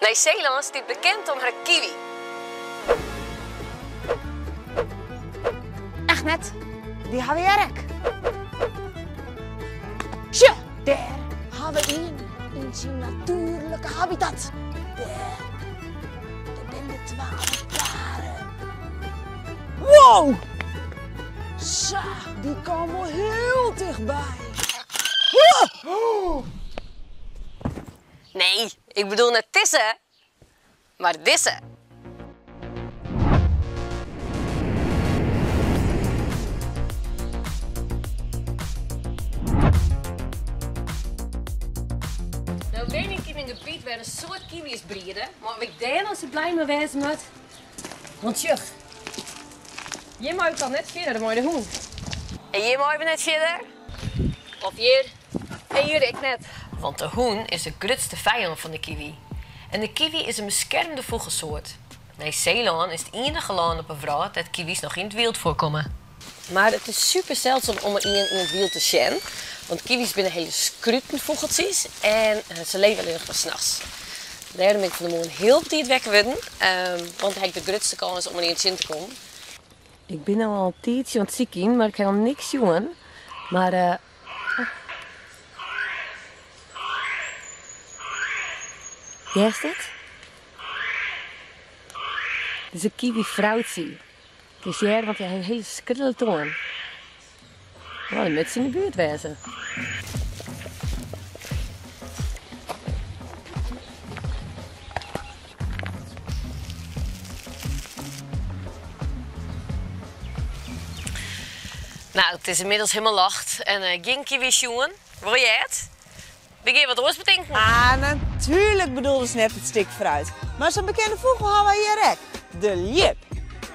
Nieuw-Zeeland staat bekend om haar kiwi. Echt net, die hebben we rek. Tja, daar hebben we in zijn natuurlijke habitat. Daar ben de 12 paren. Wow! Zo, die komen heel dichtbij. Nee, ik bedoel net tisse, maar disse. Nou ben ik in een gebied waar een soort kiwis breeden, maar ik denk als ze blij mee wezen moet. Want je mag kan net verder dan de hoen. En je mag net verder? Of hier? En hier ik net. Want de hoen is de grootste vijand van de kiwi. En de kiwi is een beschermde vogelsoort. Nieuw-Zeeland is het enige land op een wereld dat kiwis nog in het wild voorkomen. Maar het is super zeldzaam om er in het wild te zien. Want kiwis zijn hele skrutenvogeltjes en ze leven alleen nog maar 's nachts. Daarom ben ik van de morgen heel benieuwd wekken worden, want hij heeft de grootste kans om er in het zin te komen. Ik ben al een tijdje aan het zieken, maar ik kan nog niks jongen. Maar Jij is het? Het is een kiwi-vrouwtje. Het is jij, want hij heeft een hele skrille toon. Nou, dan moet ze in de buurt wezen. Nou, het is inmiddels helemaal lacht en geen kiwis jongen. Wil jij het? Begin wat oors bedenken? Ah, natuurlijk bedoelde ze net het stik fruit. Maar zo'n bekende vogel hebben we hier rek. De lip.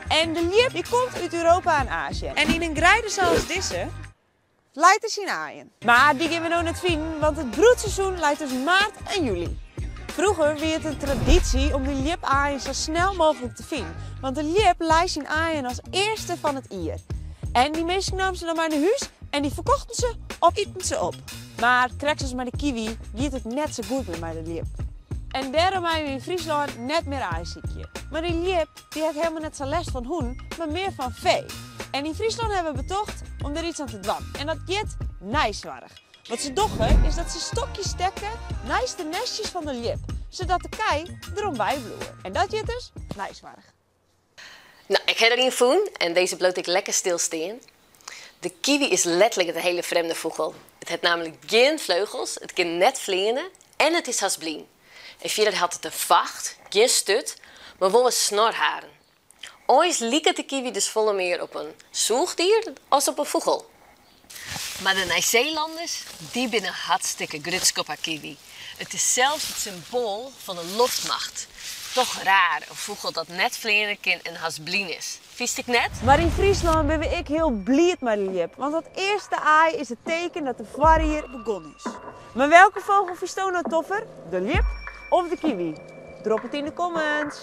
En de lip die komt uit Europa en Azië. En in een grijde zoals deze leidt de Sinaaien. Maar die gaan we nog niet vinden, want het broedseizoen leidt tussen maart en juli. Vroeger was het een traditie om die lipaaien zo snel mogelijk te vinden. Want de lip leidt zijn aaien als eerste van het ier. En die mensen namen ze dan maar naar huis en die verkochten ze of eten ze op. Maar krijgen ze maar de kiwi, gaat het net zo goed met de lip. En daarom hebben we in Friesland net meer aaisiekje. Maar die lip die heeft helemaal net zo last van hoen, maar meer van vee. En in Friesland hebben we betocht om er iets aan te doen. En dat gaat nijswarrig. Wat ze doen is dat ze stokjes stekken naast de nestjes van de lip. Zodat de kei erom bijbloeien. En dat gaat dus nijswarrig. Nou, ik heb erin voen en deze bloot ik lekker stilstaan. De kiwi is letterlijk een hele vreemde vogel. Het heeft namelijk geen vleugels, het kan net vliegen en het is hasblien. En verder had het een vacht, geen stut, maar wel een snorharen. Ooit lijkt de kiwi dus volle meer op een zoogdier als op een vogel. Maar de Nieuw-Zeelanders, die zijn hartstikke grutsk op haar kiwi. Het is zelfs het symbool van de luchtmacht. Toch raar, een vogel dat net vliegen kan en hasblien is. Vies ik net? Maar in Friesland ben ik heel blij met de lip. Want dat eerste aai is het teken dat de var hier begonnen is. Maar welke vogel vies nou toffer? De lip of de kiwi? Drop het in de comments.